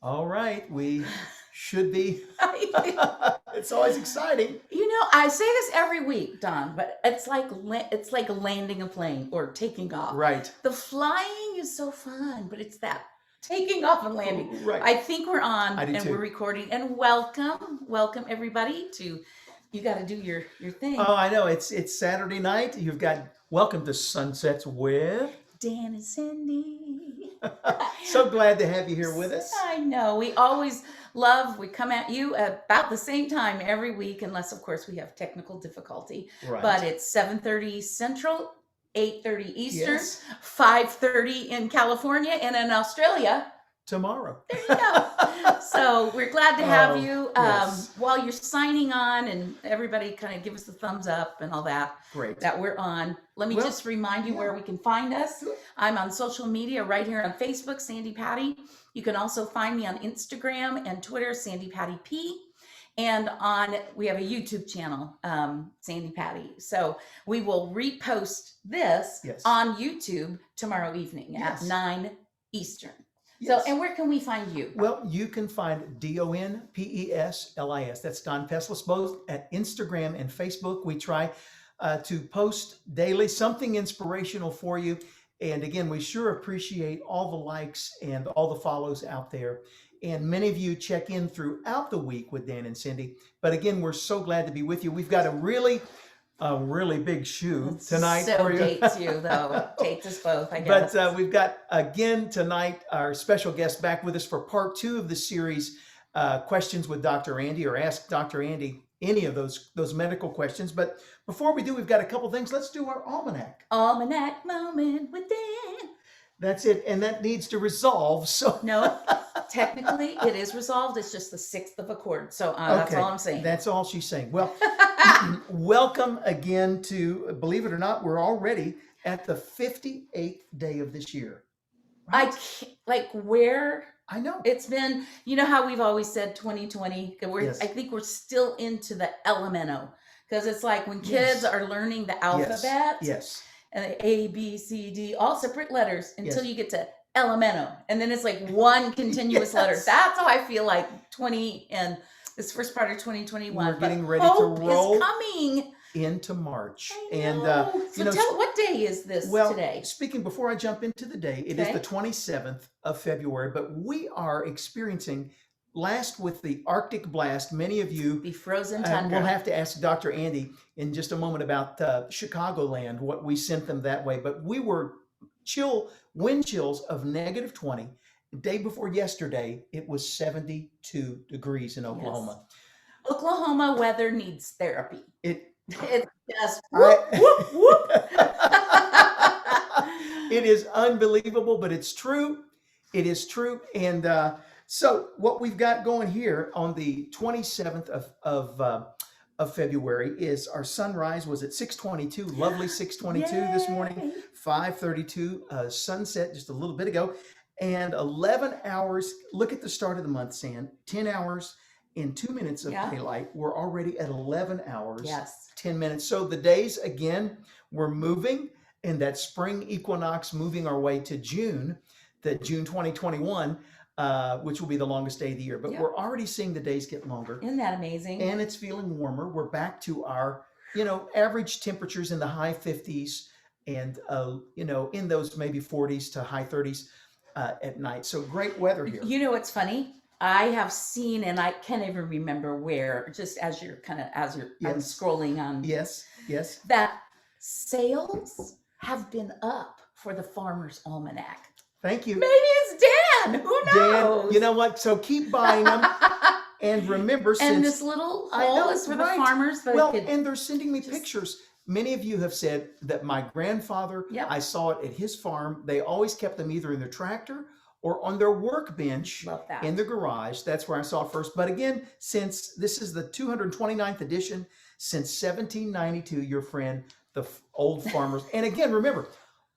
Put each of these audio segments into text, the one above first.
All right, we should be. It's always exciting. I say this every week, Don, but it's like landing a plane or taking off. Right, The flying is so fun, but it's that taking off and landing. right. I think we're on I do and we're too. recording. And welcome everybody to. You got to do your thing. Oh, I know. It's Saturday night. You've got welcome to Sunsets with. Dan and Cindy. So glad to have you here with us. I know. We always we come at you about the same time every week, unless, of course, we have technical difficulty. Right. But it's 7:30 Central, 8:30 Eastern, Yes. 5:30 in California, and in Australia. Tomorrow. There you go. So we're glad to have you. Yes. While you're signing on, and everybody kind of give us the thumbs up and all that. Great. That we're on. Let me Well, just remind you where we can find us. I'm on social media right here on Facebook, Sandy Patty. You can also find me on Instagram and Twitter, Sandy Patty P. And we have a YouTube channel, Sandy Patty. So we will repost this Yes. on YouTube tomorrow evening Yes. at 9 Eastern. Yes. So, and where can we find you? Well, you can find DonPeslis. That's Don Peslis, both at Instagram and Facebook. We try to post daily something inspirational for you. And again, we sure appreciate all the likes and all the follows out there. And many of you check in throughout the week with Dan and Cindy. But again, we're so glad to be with you. We've got a really big shoe tonight so for you. dates you though. Dates us both, I guess. But we've got again tonight our special guest back with us for part 2 of the series, Questions with Dr. Andy, or Ask Dr. Andy any of those medical questions. But before we do, we've got a couple things. Let's do our almanac. Almanac moment with Dan. That's it, and that needs to resolve. So no, technically it is resolved. It's just the 6th of a chord. So that's all I'm saying. That's all she's saying. Well, welcome again to, believe it or not, we're already at the 58th day of this year. Right? I can't, where I know it's been. You know how we've always said 2020. Yes. I think we're still into the elemento, because it's like when kids are learning the alphabet. Yes. And A, B, C, D, all separate letters until you get to elemento. And then it's like one continuous letter. That's how I feel like 20 and this first part of 2021. We're getting ready to roll is coming into March. And so what day is this today? Speaking, before I jump into the day, it is the 27th of February, but we are experiencing, last with the Arctic blast, many of you, the frozen tundra. We'll have to ask Dr. Andy in just a moment about Chicagoland, what we sent them that way. But we were wind chills of -20. The day before yesterday, it was 72 degrees in Oklahoma. Yes. Oklahoma weather needs therapy. It's just whoop, whoop, whoop. It is unbelievable, but it's true. It is true. And so what we've got going here on the 27th of February is our sunrise was at 6:22, lovely 6:22 this morning, 5:32 sunset just a little bit ago, and 11 hours. Look at the start of the month, San. 10 hours and 2 minutes of daylight. We're already at 11 hours, 10 minutes. So the days, again, we're moving in that spring equinox, moving our way to June, June 2021. Which will be the longest day of the year. But we're already seeing the days get longer. Isn't that amazing? And it's feeling warmer. We're back to our, average temperatures in the high 50s and, in those maybe 40s to high 30s at night. So great weather here. You know what's funny? I have seen, and I can't even remember where, just as you're I'm scrolling on. Yes. That sales have been up for the Farmer's Almanac. Thank you. Maybe it's Dan. Who knows? Dan, you know what? So keep buying them. And remember, and this little hole is for the farmers. And they're sending me pictures. Many of you have said that my grandfather, I saw it at his farm. They always kept them either in their tractor or on their workbench in the garage. That's where I saw it first. But again, since this is the 229th edition, since 1792, your friend, the old farmers. And again, remember,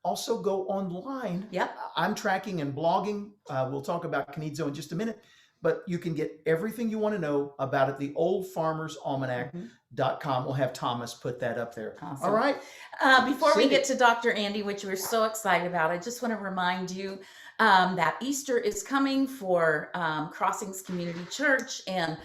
also go online. I'm tracking and blogging. We'll talk about Canizo in just a minute, but you can get everything you want to know about it. The Old Farmer's Almanac. We'll have Thomas put that up there. Awesome. All right. Before we Cindy. get to Dr. Andy, which we're so excited about, I just want to remind you that Easter is coming for Crossings Community Church, and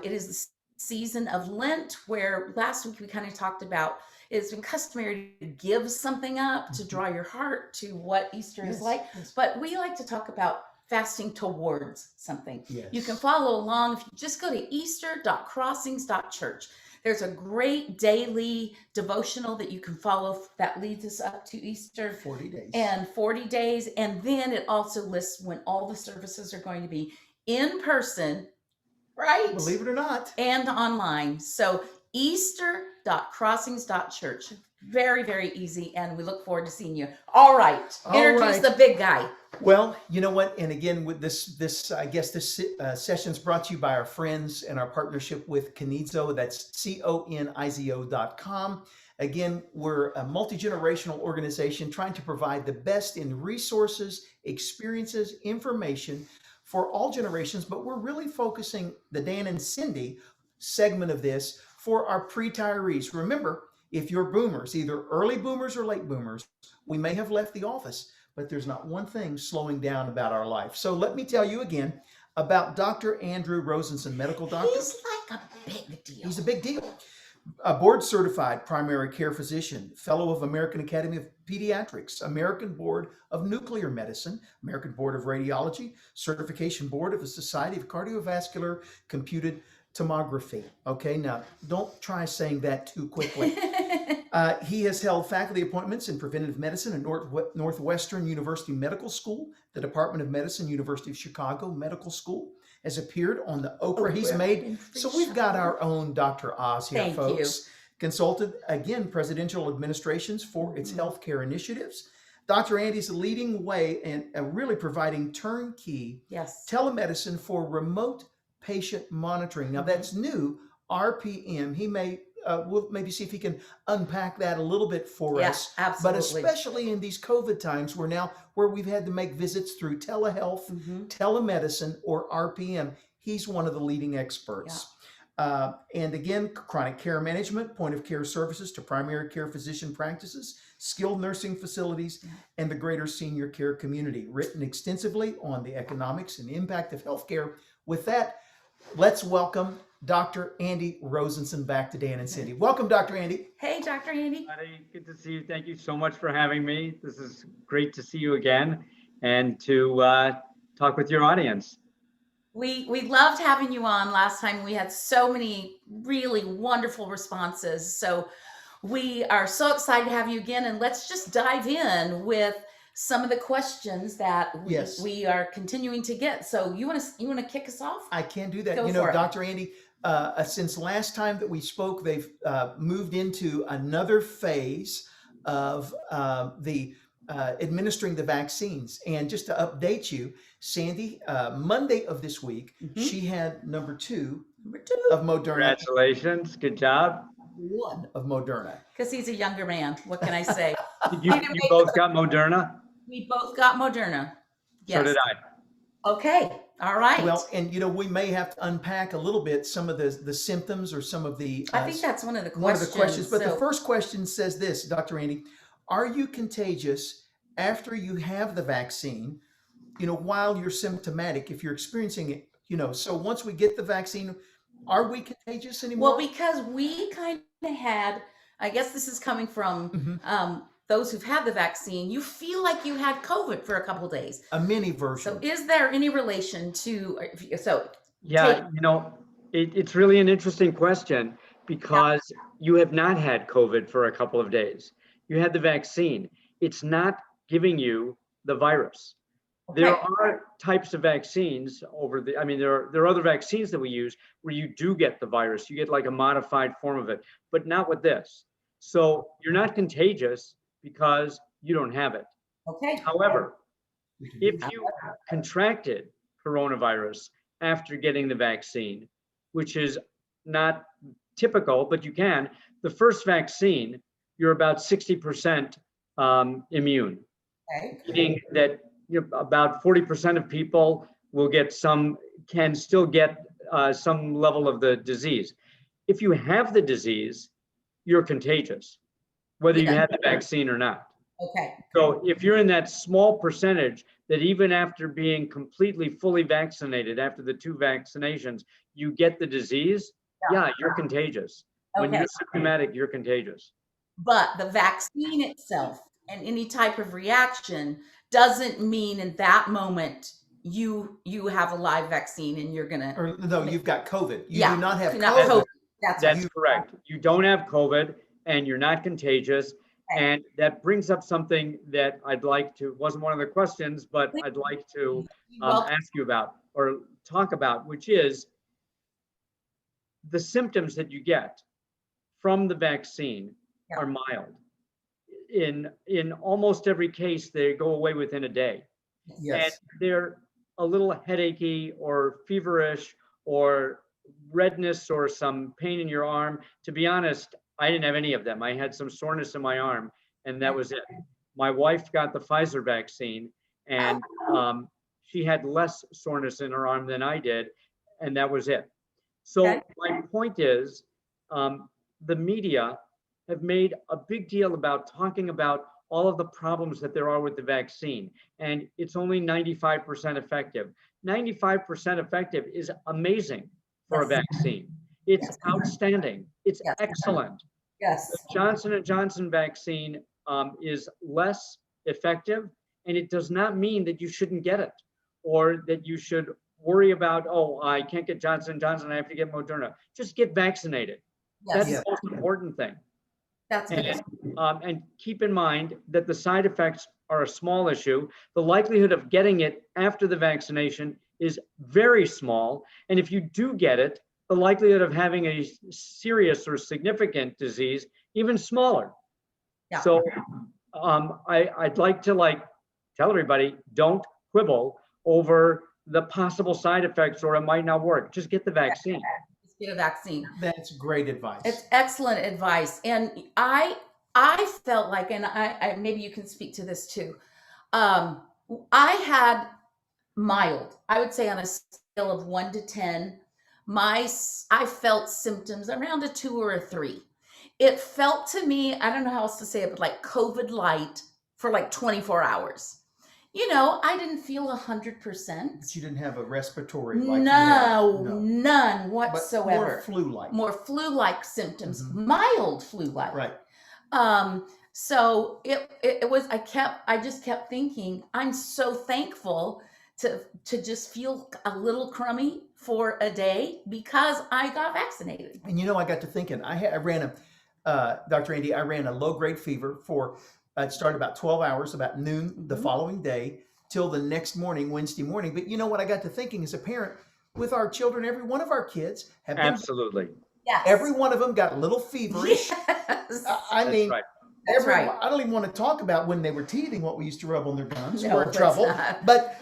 it is the season of Lent, where last week we kind of talked about it's been customary to give something up to draw your heart to what Easter is like, but we like to talk about fasting towards something. Yes. You can follow along if you just go to easter.crossings.church. There's a great daily devotional that you can follow that leads us up to Easter. 40 days. And 40 days. And then it also lists when all the services are going to be in person, right? Believe it or not. And online. So easter.crossings.church. Very, very easy. And we look forward to seeing you. All right. Introduce the big guy. Well, you know what? And again, with this session's brought to you by our friends and our partnership with Conizo. That's CONIZO.com. Again, we're a multi-generational organization trying to provide the best in resources, experiences, information for all generations, but we're really focusing the Dan and Cindy segment of this for our pre-retirees. Remember, if you're boomers, either early boomers or late boomers, we may have left the office, but there's not one thing slowing down about our life. So let me tell you again about Dr. Andrew Rosenson, medical doctor. He's like a big deal. He's a big deal. A board-certified primary care physician, fellow of American Academy of Pediatrics, American Board of Nuclear Medicine, American Board of Radiology, Certification Board of the Society of Cardiovascular Computed Tomography. Okay, now don't try saying that too quickly. He has held faculty appointments in preventive medicine at Northwestern University Medical School, the Department of Medicine, University of Chicago Medical School, has appeared on the Oprah. He's made, so we've got our own Dr. Oz here, folks. Consulted, again, presidential administrations for its healthcare initiatives. Dr. Andy's leading the way and really providing turnkey telemedicine for remote patient monitoring. Now that's new, RPM. He may, we'll maybe see if he can unpack that a little bit for us. Absolutely. But especially in these COVID times where we've had to make visits through telehealth, telemedicine, or RPM, he's one of the leading experts. And again, chronic care management, point of care services to primary care physician practices, skilled nursing facilities, and the greater senior care community. Written extensively on the economics and impact of healthcare. With that, let's welcome Dr. Andy Rosenson back to Dan and Cindy. Welcome, Dr. Andy. Hey, Dr. Andy. Good to see you. Thank you so much for having me. This is great to see you again and to talk with your audience. We loved having you on last time. We had so many really wonderful responses. So we are so excited to have you again. And let's just dive in with some of the questions that we are continuing to get. So you want to kick us off? I can do that. You know, Dr. Andy, since last time that we spoke, they've moved into another phase of administering the vaccines. And just to update you, Sandi, Monday of this week, she had number two of Moderna. Congratulations. Good job. One of Moderna. Because he's a younger man. What can I say? You both got Moderna? We both got Moderna. Yes. So did I. Okay. All right. Well, and you know, we may have to unpack a little bit some of the symptoms or some of the. I think that's one of the questions. But the first question says this, Dr. Andy: are you contagious after you have the vaccine? You know, while you're symptomatic, if you're experiencing it, you know. So once we get the vaccine, are we contagious anymore? Well, because we kind of had. I guess this is coming from. Those who've had the vaccine, you feel like you had COVID for a couple of days. A mini version. So is there any relation to, you know, it's really an interesting question because you have not had COVID for a couple of days. You had the vaccine. It's not giving you the virus. Okay. There are types of vaccines there are other vaccines that we use where you do get the virus. You get like a modified form of it, but not with this. So you're not contagious because you don't have it. Okay. However, if you contracted coronavirus after getting the vaccine, which is not typical, but you can, the first vaccine, you're about 60% immune. Okay. Meaning that about 40% of people will get can still get some level of the disease. if you have the disease, you're contagious, whether you Yeah. had the vaccine or not. Okay. So if you're in that small percentage that even after being completely fully vaccinated, after the 2 vaccinations, you get the disease, yeah, you're contagious. When Okay. you're symptomatic, you're contagious. But the vaccine itself and any type of reaction doesn't mean in that moment you have a live vaccine and you're gonna. Or no, you've got COVID. You Yeah, do not have not COVID. COVID. That's That's right. correct. You don't have COVID and you're not contagious. Okay. And that brings up something that I'd like to, wasn't one of the questions, but I'd like to Well, ask you about or talk about, which is the symptoms that you get from the vaccine Yeah. are mild. In almost every case, they go away within a day. Yes. And they're a little headachy or feverish or redness or some pain in your arm. To be honest, I didn't have any of them. I had some soreness in my arm, and that was it. My wife got the Pfizer vaccine, and she had less soreness in her arm than I did, and that was it. So Okay. my point is, the media have made a big deal about talking about all of the problems that there are with the vaccine, and it's only 95% effective. 95% effective is amazing for a vaccine. It's outstanding. It's Yes. excellent. Yes. The Johnson & Johnson vaccine is less effective, and it does not mean that you shouldn't get it or that you should worry about, oh, I can't get Johnson & Johnson, I have to get Moderna. Just get vaccinated. That's Yes. the most important thing. That's good. And keep in mind that the side effects are a small issue. The likelihood of getting it after the vaccination is very small. And if you do get it, the likelihood of having a serious or significant disease, even smaller. Yeah. So I'd like to tell everybody, don't quibble over the possible side effects or it might not work. Just get the vaccine. Just get a vaccine. That's great advice. It's excellent advice. And I felt like, and I maybe you can speak to this too. I had mild, I would say on a scale of 1 to 10, I felt symptoms around a 2 or a 3. It felt to me, I don't know how else to say it, but like COVID light for like 24 hours. I didn't feel 100%. But you didn't have a respiratory like No, you had. none But whatsoever. more flu-like. More flu-like symptoms, Mhm. mild flu-like. Right. So it was, I just kept thinking, I'm so thankful to just feel a little crummy for a day because I got vaccinated. And I got to thinking, I ran Dr. Andy, I ran a low-grade fever for, it started about 12 hours, about noon the following day, till the next morning, Wednesday morning. But what I got to thinking as a parent, with our children, every one of our kids have been, Absolutely. Yes. every one of them got a little feverish. Yes. I That's mean, right. That's right. I don't even want to talk about when they were teething, what we used to rub on their gums. No, We're in let's trouble. not. But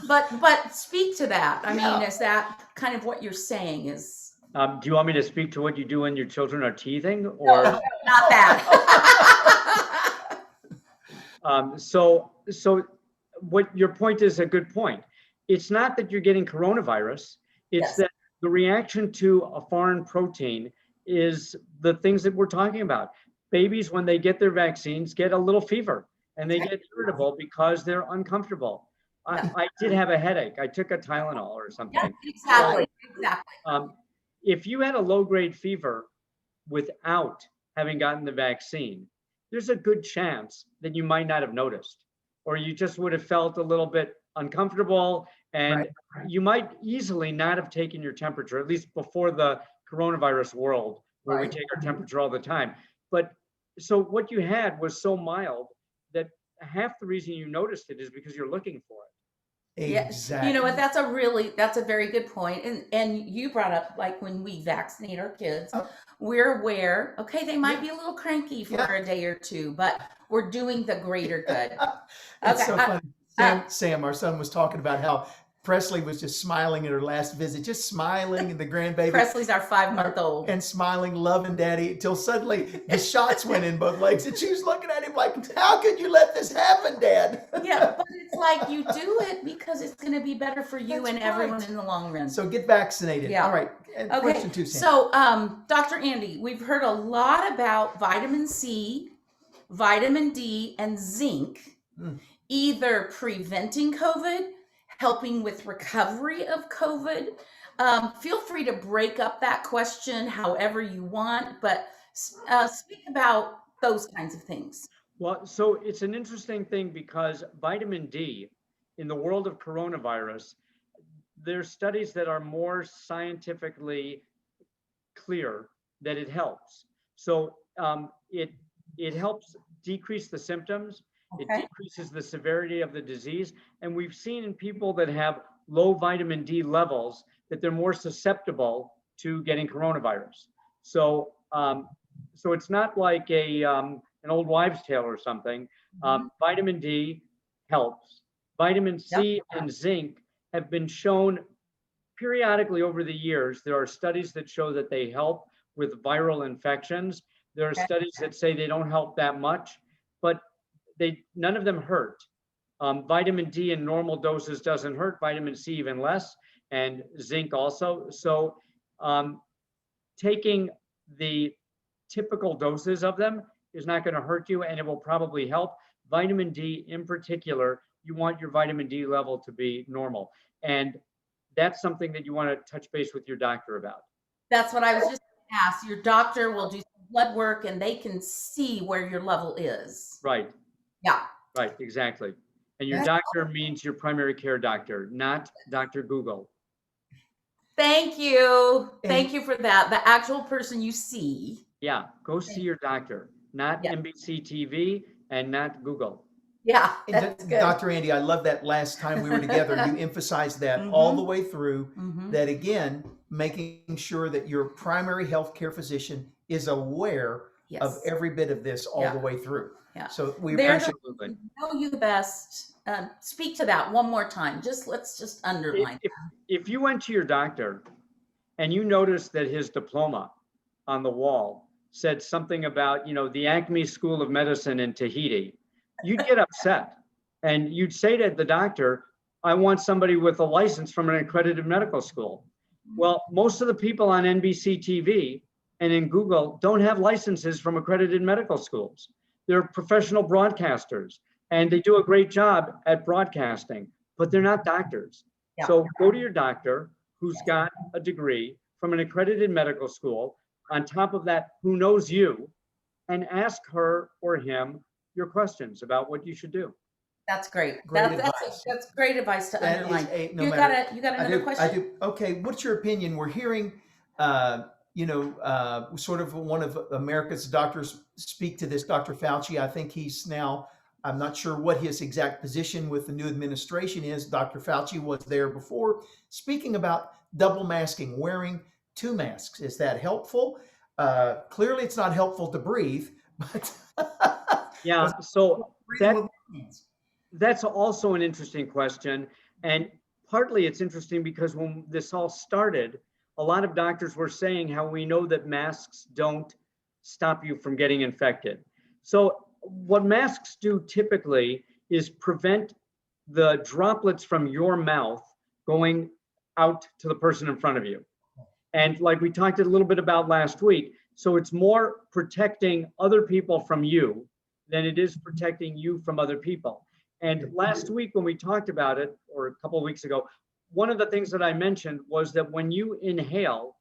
But speak to that. I Yeah. mean, is that kind of what you're saying is Do you want me to speak to what you do when your children are teething, no, or not that? so what your point is a good point. It's not that you're getting coronavirus. It's Yes. that the reaction to a foreign protein is the things that we're talking about. Babies, when they get their vaccines, get a little fever and they get irritable because they're uncomfortable. I did have a headache. I took a Tylenol or something. Yeah, exactly. If you had a low-grade fever without having gotten the vaccine, there's a good chance that you might not have noticed, or you just would have felt a little bit uncomfortable, and you might easily not have taken your temperature, at least before the coronavirus world, where we take our temperature all the time. But so what you had was so mild that half the reason you noticed it is because you're looking for it. exactly. You know what? That's a very good point. And you brought up, like, when we vaccinate our kids, we're aware, okay, they might be a little cranky for a day or two, but we're doing the greater good. It's so funny. Sam, our son, was talking about how Presley was just smiling at her last visit, just smiling, and the grandbaby. Presley's our 5-month-old. And smiling, loving daddy, until suddenly the shots went in both legs. And she was looking at him like, how could you let this happen, Dad? Yeah, but it's like you do it because it's going to be better for you That's and everyone right. in the long run. So get vaccinated. Yeah. All right. And Okay, question 2, Sandy. so Dr. Andy, we've heard a lot about vitamin C, vitamin D, and zinc, either preventing COVID, helping with recovery of COVID. Feel free to break up that question however you want, but speak about those kinds of things. Well, so it's an interesting thing because vitamin D in the world of coronavirus, there's studies that are more scientifically clear that it helps. So it helps decrease the symptoms. It Okay. decreases the severity of the disease. And we've seen in people that have low vitamin D levels that they're more susceptible to getting coronavirus. So so it's not like an old wives' tale or something. Vitamin D helps. Vitamin C and zinc have been shown periodically over the years. There are studies that show that they help with viral infections. There are studies that say they don't help that much, but none of them hurt. Vitamin D in normal doses doesn't hurt, vitamin C even less, and zinc also. So taking the typical doses of them is not going to hurt you, and it will probably help. Vitamin D in particular, you want your vitamin D level to be normal. And that's something that you want to touch base with your doctor about. That's what I was just going to ask. Your doctor will do some blood work and they can see where your level is. Right. Yeah. Right, exactly. And your doctor means your primary care doctor, not Dr. Google. Thank you. Thank you for that. The actual person you see. Yeah, go see your doctor, not NBC TV and not Google. Yeah, that's good. Dr. Andy, I love that last time we were together. You emphasized that all the way through, that again, making sure that your primary healthcare physician is aware of every bit of this all the way through. Yeah. So we They're appreciate the know you the best. Speak to that one more time. Let's just underline. If you went to your doctor and you noticed that his diploma on the wall said something about, the Acme School of Medicine in Tahiti, you'd get upset. And you'd say to the doctor, I want somebody with a license from an accredited medical school. Well, most of the people on NBC TV and in Google don't have licenses from accredited medical schools. They're professional broadcasters and they do a great job at broadcasting, but they're not doctors. Yeah. So go to your doctor who's got a degree from an accredited medical school, on top of that, who knows you, and ask her or him your questions about what you should do. That's great. That's great advice to underline. You got another question? I do. Okay. What's your opinion? We're hearing, sort of one of America's doctors speak to this, Dr. Fauci. I think he's now, I'm not sure what his exact position with the new administration is. Dr. Fauci was there before, speaking about double masking, wearing 2 masks. Is that helpful? Clearly it's not helpful to breathe, but yeah, so that's also an interesting question. And partly it's interesting because when this all started, a lot of doctors were saying how we know that masks don't stop you from getting infected. So what masks do typically is prevent the droplets from your mouth going out to the person in front of you. And like we talked a little bit about last week, so it's more protecting other people from you than it is protecting you from other people. And last week when we talked about it, or a couple of weeks ago, one of the things that I mentioned was that when you inhale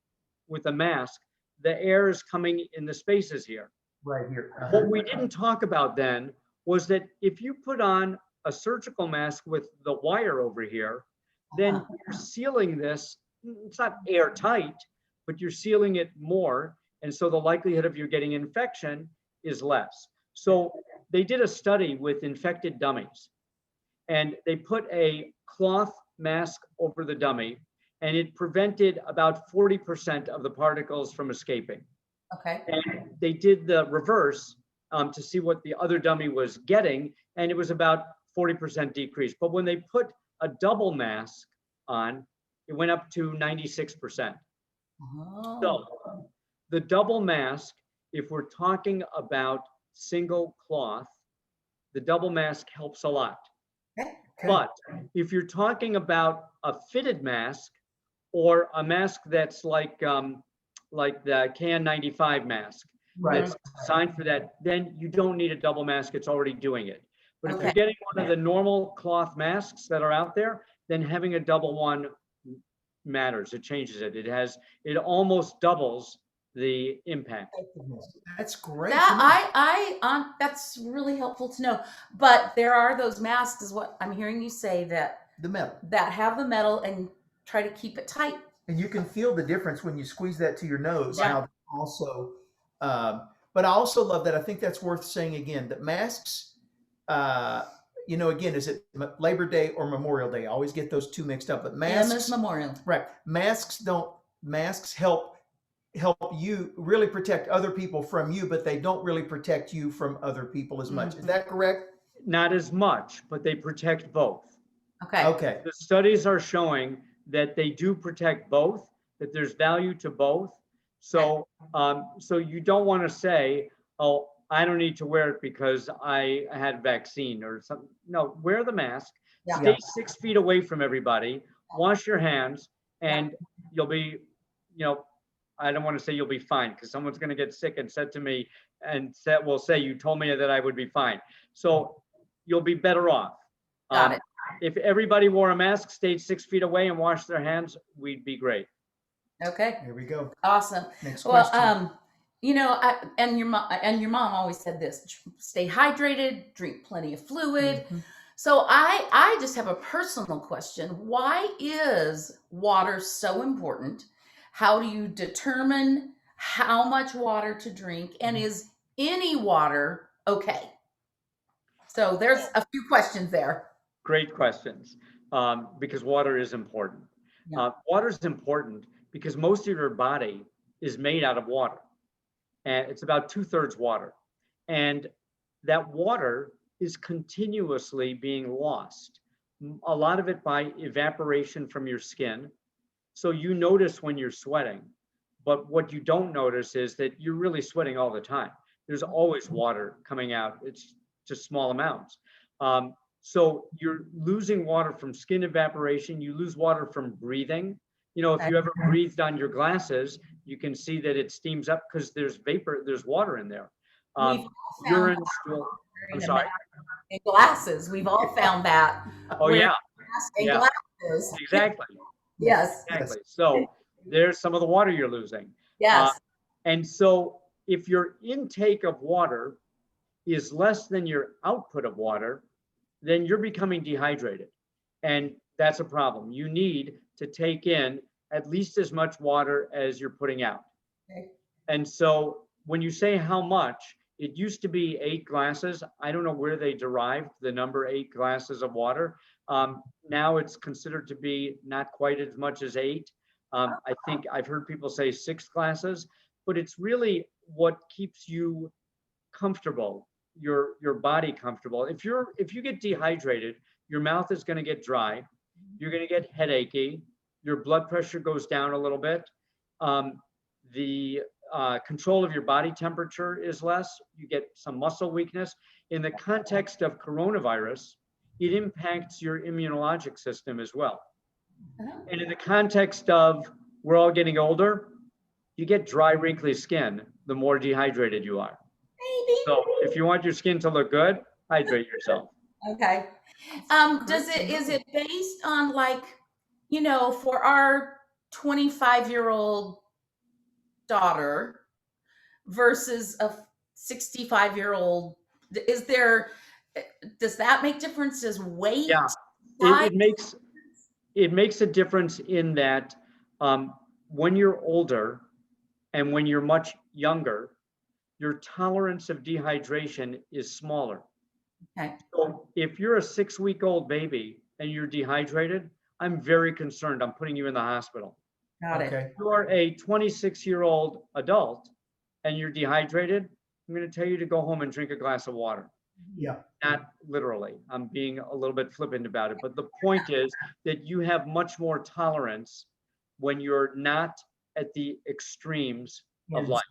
with a mask, the air is coming in the spaces here. Right here. What we didn't talk about then was that if you put on a surgical mask with the wire over here, then you're sealing this. It's not airtight, but you're sealing it more. And so the likelihood of you getting infection is less. So they did a study with infected dummies and they put a cloth mask over the dummy and it prevented about 40% of the particles from escaping. Okay. And they did the reverse to see what the other dummy was getting, and it was about 40% decrease. But when they put a double mask on, it went up to 96%. Oh. So the double mask, if we're talking about single cloth, the double mask helps a lot. Okay. Okay. But if you're talking about a fitted mask or a mask that's like the KN95 mask, Right. that's designed for that, then you don't need a double mask. It's already doing it. But if Okay. you're getting one of the normal cloth masks that are out there, then having a double one matters. It changes it. It almost doubles the impact. That's great. That that's really helpful to know. But there are those masks, is what I'm hearing you say, that The metal. have the metal and try to keep it tight. And you can feel the difference when you squeeze that to your nose. Yeah. How also, but I also love that. I think that's worth saying again that masks, again, is it Labor Day or Memorial Day? I always get those two mixed up. But masks, is Memorial. right? Masks help you really protect other people from you, but they don't really protect you from other people as much. Is that correct? Not as much, but they protect both. Okay. Okay. The studies are showing that they do protect both, that there's value to both. So, so you don't want to say, oh, I don't need to wear it because I had vaccine or something. No, wear the mask, Yeah. stay 6 feet away from everybody, wash your hands, and you'll be, I don't want to say you'll be fine because someone's going to get sick and said to me and will say, you told me that I would be fine. So you'll be better off. Got it. If everybody wore a mask, stayed 6 feet away and washed their hands, we'd be great. Okay. Here we go. Awesome. Next Well, question. and your mom always said this: stay hydrated, drink plenty of fluid. Mhm. So I just have a personal question. Why is water so important? How do you determine how much water to drink? And is any water okay? So there's a few questions there. Great questions, because water is important. Yeah. Water is important because most of your body is made out of water, and it's about 2/3 water. And that water is continuously being lost, a lot of it by evaporation from your skin. So you notice when you're sweating, but what you don't notice is that you're really sweating all the time. There's always water coming out. It's just small amounts. So you're losing water from skin evaporation. You lose water from breathing. If you ever breathed on your glasses, you can see that it steams up because there's vapor, there's water in there. Urine, stool. I'm sorry. In glasses, we've all found that. Oh yeah, In yeah. glasses. Exactly. Yes. Exactly. So there's some of the water you're losing. Yes. And so if your intake of water is less than your output of water, then you're becoming dehydrated. And that's a problem. You need to take in at least as much water as you're putting out. Okay. And so when you say how much, it used to be 8 glasses. I don't know where they derived the number 8 glasses of water. Now it's considered to be not quite as much as 8. I think I've heard people say 6 glasses, but it's really what keeps you comfortable, your body comfortable. If you get dehydrated, your mouth is going to get dry. You're going to get headachy. Your blood pressure goes down a little bit. The control of your body temperature is less. You get some muscle weakness. In the context of coronavirus, it impacts your immunologic system as well. And in the context of we're all getting older, you get dry, wrinkly skin the more dehydrated you are. Maybe. So if you want your skin to look good, hydrate yourself. Okay. Is it based on for our 25-year-old daughter versus a 65-year-old? Does that make difference? Does weight? Yeah, it makes a difference in that when you're older and when you're much younger, your tolerance of dehydration is smaller. Okay. So if you're a 6-week-old baby and you're dehydrated, I'm very concerned. I'm putting you in the hospital. Got it. Okay. If you're a 26-year-old adult and you're dehydrated, I'm going to tell you to go home and drink a glass of water. Yeah. Not literally. I'm being a little bit flippant about it. But the point is that you have much more tolerance when you're not at the extremes of life.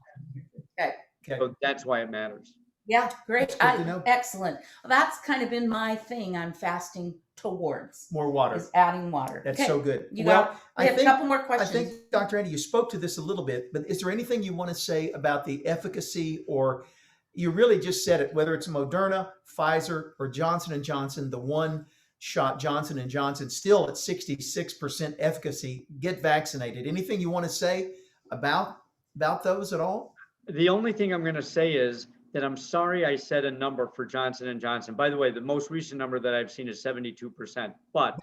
Okay. Okay. So that's why it matters. Yeah, great. That's good to know. Excellent. Well, that's kind of been my thing I'm fasting towards, More water. is adding water. That's Okay, so good. You Well, got, we have a couple more I questions. think, Dr. Andy, you spoke to this a little bit, but is there anything you want to say about the efficacy, or you really just said it, whether it's Moderna, Pfizer, or Johnson & Johnson, the one shot Johnson & Johnson, still at 66% efficacy, get vaccinated. Anything you want to say about those at all? The only thing I'm going to say is that I'm sorry I said a number for Johnson & Johnson. By the way, the most recent number that I've seen is 72%. But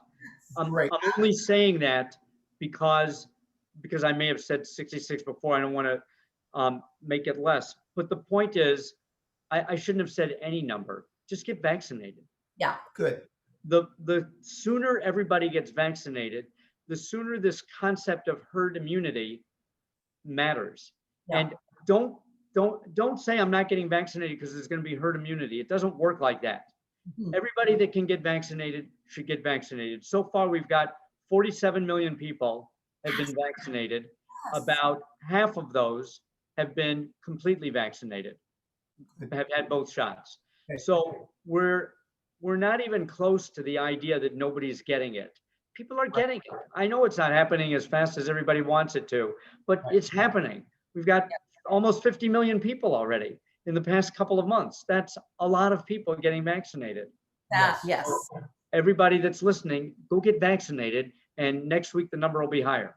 I'm only saying that because I may have said 66 before. I don't want to make it less. But the point is, I shouldn't have said any number. Just get vaccinated. Yeah. Good. The sooner everybody gets vaccinated, the sooner this concept of herd immunity matters. Yeah. And don't say I'm not getting vaccinated because there's going to be herd immunity. It doesn't work like that. Mhm. Everybody that can get vaccinated should get vaccinated. So far, we've got 47 million people have been vaccinated. About half of those have been completely vaccinated, have had both shots. Okay. So we're not even close to the idea that nobody's getting it. People are getting it. I know it's not happening as fast as everybody wants it to, but it's happening. We've got almost 50 million people already in the past couple of months. That's a lot of people getting vaccinated. Yes. So everybody that's listening, go get vaccinated, and next week the number will be higher.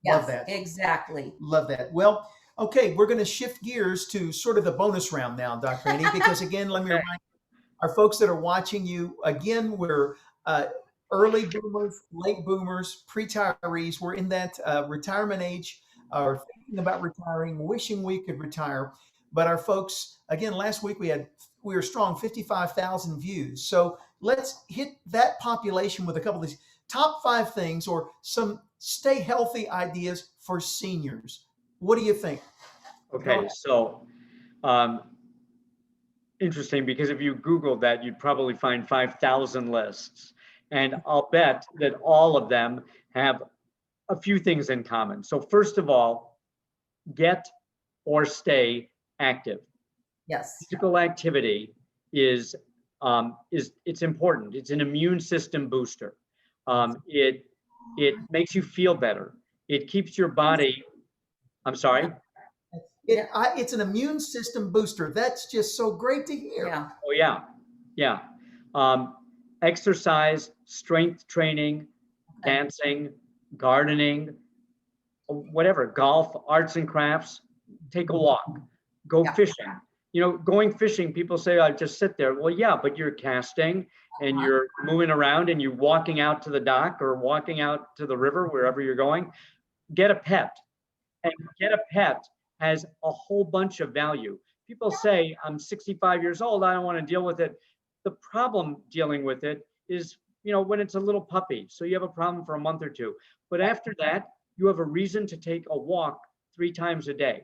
Love Yes, that. exactly. Love that. Well, okay, we're going to shift gears to sort of the bonus round now, Dr. Andy, because again, let me remind our folks that are watching you, again, we're early boomers, late boomers, pre-retirees. We're in that retirement age, or thinking about retiring, wishing we could retire. But our folks, again, last week we were strong, 55,000 views. So let's hit that population with a couple of these top 5 things or some stay healthy ideas for seniors. What do you think? Okay, so interesting, because if you Googled that, you'd probably find 5,000 lists. And I'll bet that all of them have a few things in common. So first of all, get or stay active. Yes. Physical activity is it's important. It's an immune system booster. It makes you feel better. It keeps your body. I'm sorry. It's an immune system booster. That's just so great to hear. Yeah. Oh yeah. Exercise, strength training, dancing, gardening, whatever, golf, arts and crafts. Take a walk. Go fishing. You know, going fishing, people say, I just sit there. Well, yeah, but you're casting and you're moving around and you're walking out to the dock or walking out to the river, wherever you're going. Get a pet. And get a pet has a whole bunch of value. People say, I'm 65 years old, I don't want to deal with it. The problem dealing with it is, you know, when it's a little puppy. So you have a problem for a month or two. But after that, you have a reason to take a walk 3 times a day.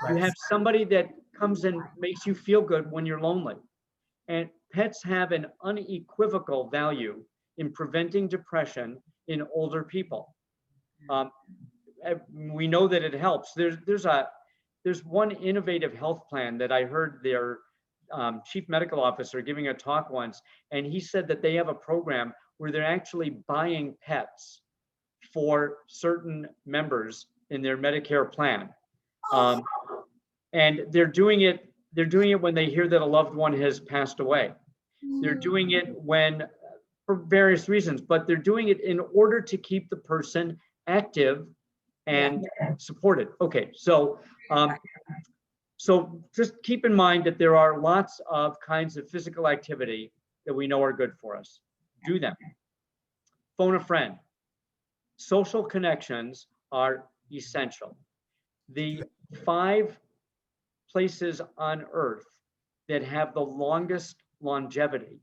You have somebody that comes and makes you feel good when you're lonely. And pets have an unequivocal value in preventing depression in older people. We know that it helps. There's one innovative health plan that I heard their chief medical officer giving a talk once, and he said that they have a program where they're actually buying pets for certain members in their Medicare plan. And they're doing it when they hear that a loved one has passed away. They're doing it for various reasons, but they're doing it in order to keep the person active and supported. Okay, so just keep in mind that there are lots of kinds of physical activity that we know are good for us. Do them. Phone a friend. Social connections are essential. The 5 places on Earth that have the longest longevity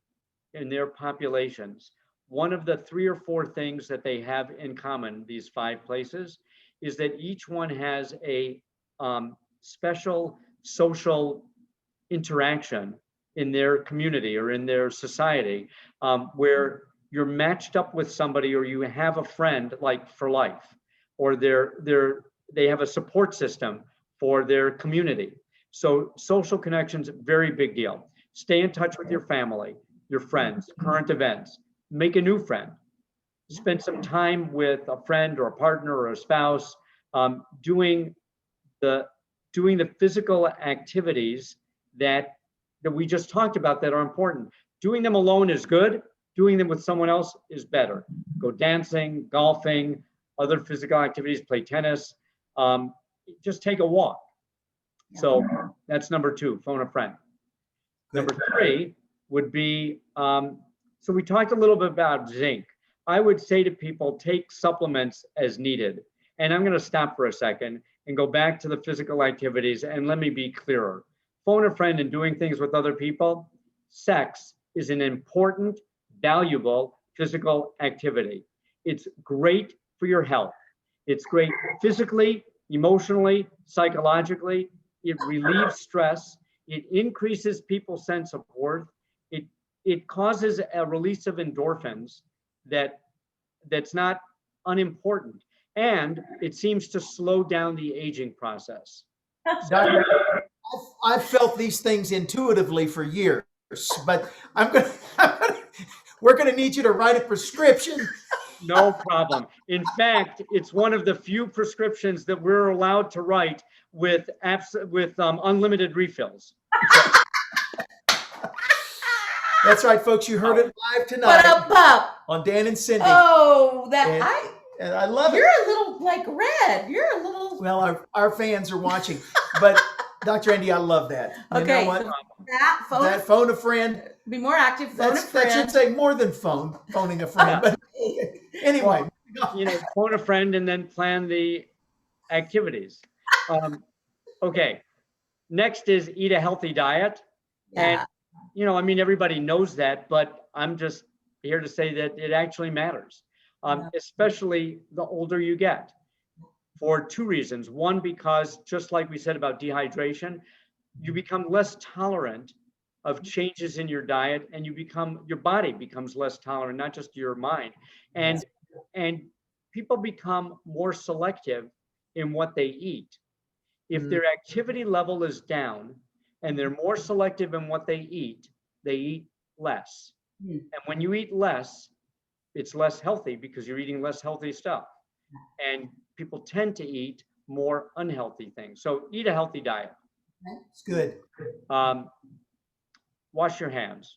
in their populations, one of the 3 or 4 things that they have in common, these 5 places, is that each one has a special social interaction in their community or in their society, where you're matched up with somebody or you have a friend like for life, or they have a support system for their community. So social connections, very big deal. Stay in touch with your family, your friends, current events. Make a new friend. Spend some time with a friend or a partner or a spouse, doing the physical activities that we just talked about that are important. Doing them alone is good. Doing them with someone else is better. Go dancing, golfing, other physical activities, play tennis, just take a walk. So that's number 2, phone a friend. Good. Number 3 would be, so we talked a little bit about zinc. I would say to people, take supplements as needed. And I'm going to stop for a second and go back to the physical activities, and let me be clearer. Phone a friend and doing things with other people, sex is an important, valuable physical activity. It's great for your health. It's great physically, emotionally, psychologically. It relieves stress. It increases people's sense of worth. It causes a release of endorphins that's not unimportant. And it seems to slow down the aging process. Doctor, I've felt these things intuitively for years, but we're going to need you to write a prescription. No problem. In fact, it's one of the few prescriptions that we're allowed to write with unlimited refills. That's right, folks. You heard it live What tonight up, pup? on Dan and Cindy. Oh, And I love you're it. a little like red. You're a little. Well, our fans are watching, but Dr. Andy, I love that. You Okay, know what? so that Phone a friend. be more active. Phone a That friend. should say more than phoning a friend. But anyway, Phone a friend and then plan the activities. Okay. Next is eat a healthy diet. Yeah. And, everybody knows that, but I'm just here to say that it actually matters, especially the older you get, for 2 reasons. One, because just like we said about dehydration, you become less tolerant of changes in your diet, and your body becomes less tolerant, not just your mind. And people become more selective in what they eat. If their activity level is down and they're more selective in what they eat less. And when you eat less, it's less healthy because you're eating less healthy stuff. And people tend to eat more unhealthy things. So eat a healthy diet. it's good. Wash your hands.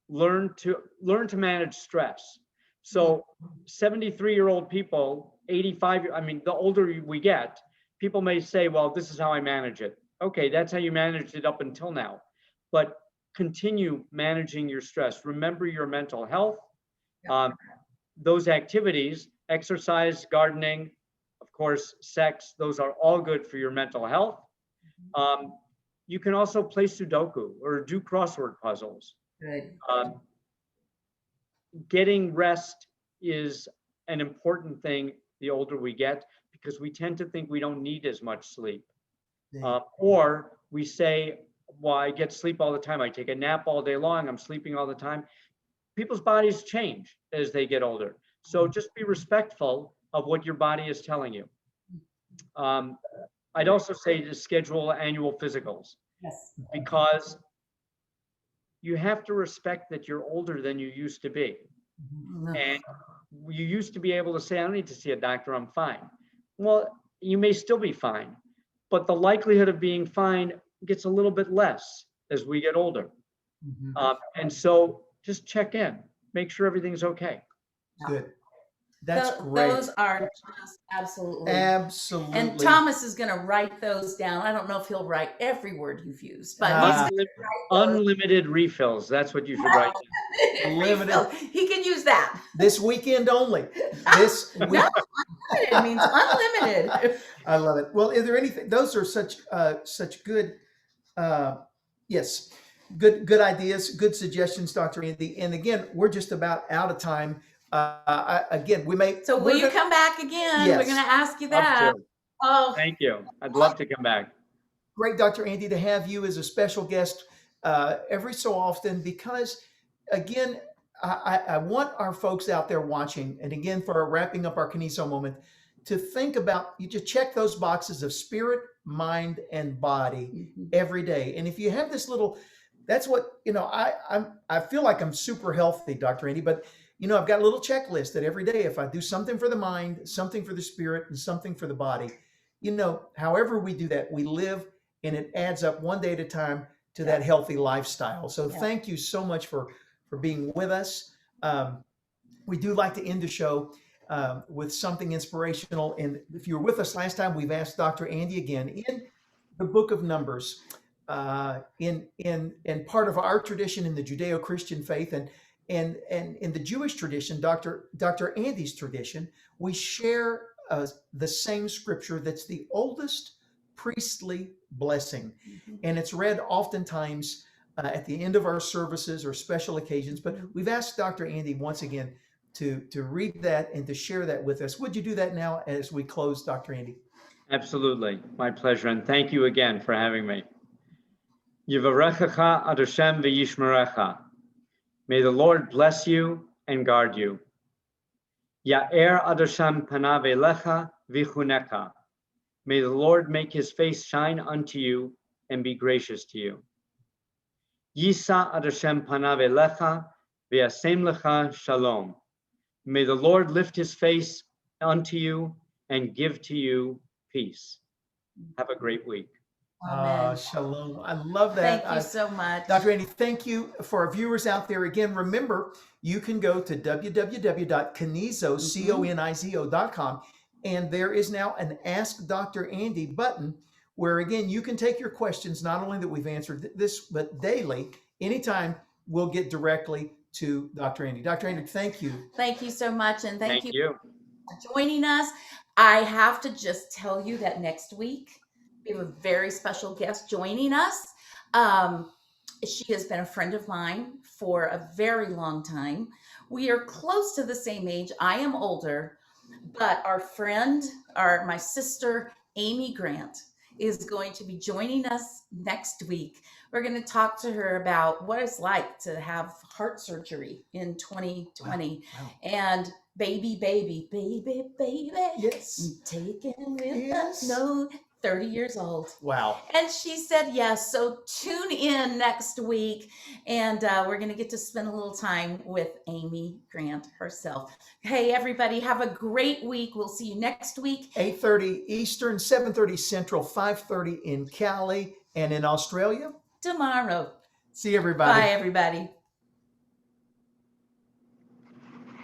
Learn to manage stress. So 73-year-old people, 85, the older we get, people may say, well, this is how I manage it. Okay, that's how you managed it up until now. But continue managing your stress. Remember your mental health. Those activities, exercise, gardening, of course, sex, those are all good for your mental health. You can also play Sudoku or do crossword puzzles. Good. Getting rest is an important thing the older we get, because we tend to think we don't need as much sleep. Or we say, well, I get sleep all the time. I take a nap all day long. I'm sleeping all the time. People's bodies change as they get older. So just be respectful of what your body is telling you. I'd also say to schedule annual physicals. Yes. Because you have to respect that you're older than you used to be. And you used to be able to say, I don't need to see a doctor, I'm fine. Well, you may still be fine, but the likelihood of being fine gets a little bit less as we get older. And so just check in, make sure everything's okay. Good. That's great. Those are just absolutely. And Absolutely. Thomas is going to write those down. I don't know if he'll write every word you've used, but he's Unlimited refills. That's what you should write down. Limited. He can use that. This weekend only. This week. No, it means unlimited. I love it. Well, is there anything? Those are such good, yes, good ideas, good suggestions, Dr. Andy. And again, we're just about out of time. We may. So will you come back again? Yes. We're going to ask you that. Oh, thank you. I'd love to come back. Great, Dr. Andy, to have you as a special guest every so often, because again, I want our folks out there watching, and again, for our wrapping up our Kineso moment, to think about, you just check those boxes of spirit, mind, and body every day. And if you have this little, that's what, I feel like I'm super healthy, Dr. Andy, but I've got a little checklist that every day, if I do something for the mind, something for the spirit, and something for the body, however we do that, we live, and it adds up one day at a time to that healthy lifestyle. So thank you so much for being with us. We do like to end the show with something inspirational. And if you were with us last time, we've asked Dr. Andy again in the book of Numbers, in part of our tradition in the Judeo-Christian faith, and in the Jewish tradition, Dr. Andy's tradition, we share the same scripture that's the oldest priestly blessing. And it's read oftentimes at the end of our services or special occasions. But we've asked Dr. Andy once again to read that and to share that with us. Would you do that now as we close, Dr. Andy? Absolutely. My pleasure. And thank you again for having me. Yivarechecha ad Hashem v'yishmerecha. May the Lord bless you and guard you. Ya'er ad Hashem panav elecha v'chunecha. May the Lord make his face shine unto you and be gracious to you. Yisa ad Hashem panav elecha v'yasem lecha shalom. May the Lord lift his face unto you and give to you peace. Have a great week. Amen. Shalom. I love that. Thank you so much. Dr. Andy, thank you. For our viewers out there, again, remember, you can go to www.conizo.com, and there is now an Ask Dr. Andy button where, again, you can take your questions, not only that we've answered this, but daily. Anytime, we'll get directly to Dr. Andy. Dr. Andy, thank you. Thank you so much. And thank you you for joining us. I have to just tell you that next week, we have a very special guest joining us. She has been a friend of mine for a very long time. We are close to the same age. I am older, but our friend, my sister, Amy Grant, is going to be joining us next week. We're going to talk to her about what it's like to have heart surgery in 2020. Wow. And baby, Yes. taken with Yes. us. No, 30 years old. Wow. And she said yes. So tune in next week, and we're going to get to spend a little time with Amy Grant herself. Hey, everybody, have a great week. We'll see you next week. 8:30 Eastern, 7:30 Central, 5:30 in Cali, and in Australia. Tomorrow. See everybody. Bye, everybody.